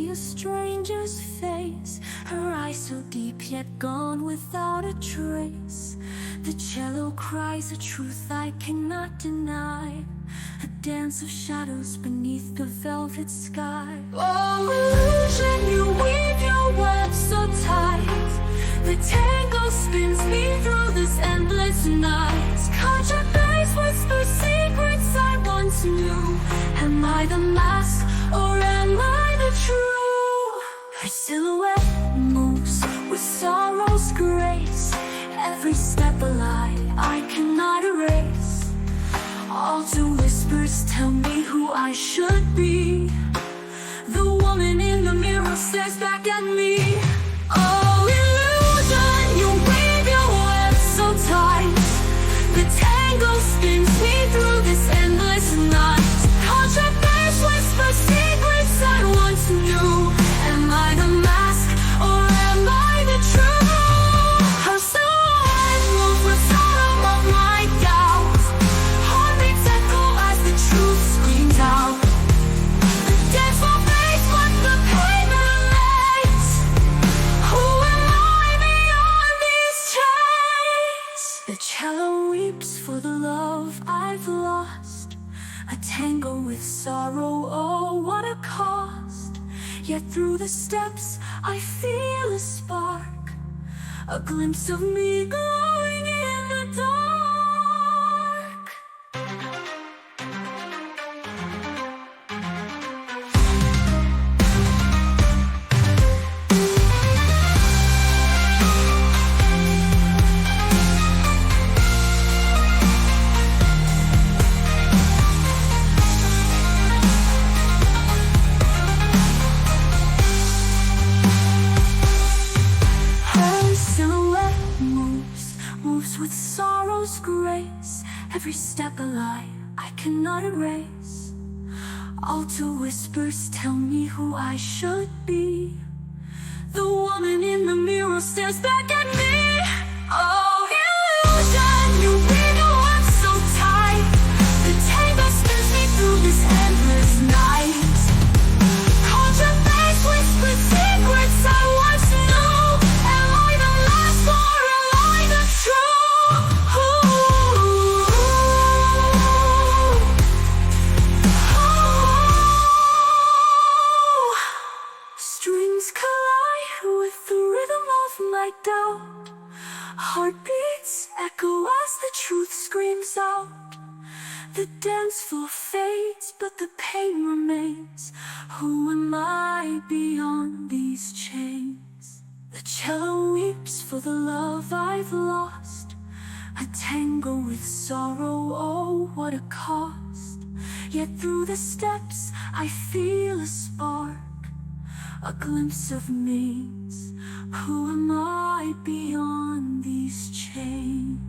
a stranger's face, her eyes so deep yet gone without a trace. The cello cries a truth I cannot deny, a dance of shadows beneath the velvet sky. Oh, illusion, you weave your web so tight, the tangle spins me through this endless night. Conjure face, whisper secrets I once knew. Am I the mask, or am I the true? Her silhouette moves with sorrow's grace, every step a lie I cannot erase. All the whispers tell me who I should be. The woman in the mirror stares back at me. Oh, illusion, you weave your web so tight, the tangle spins me through this endless night. Conjure face, whisper secrets I once knew. Am I the mask, or am I the truth? Her silhouette moves with sorrow of my doubt, heartbeats echo as the truth screams out. The dance will fade, but the pain remains. Who am I beyond these chains? The cello weeps for the love I've lost, a tangle with sorrow, oh what a cost. Yet through the steps I feel a spark, a glimpse of me glowing in the dark. Her silhouette moves with sorrow's grace, every step a lie I cannot erase. Alto whispers tell me who I should be. The woman in the mirror stares back at me. Oh, illusion, you weave your web so tight, the tangle spins me through this endless night. Conjure face, whisper secrets I once knew. Am I the last, or am I the true? Strings collide with the rhythm of my doubt, heartbeats echo as the truth screams out. The dance floor fades, but the pain remains. Who am I beyond these chains? The cello weeps for the love I've lost, a tangle with sorrow, oh what a cost. Yet through the steps I feel a spark, a glimpse of me. Who am I beyond these chains?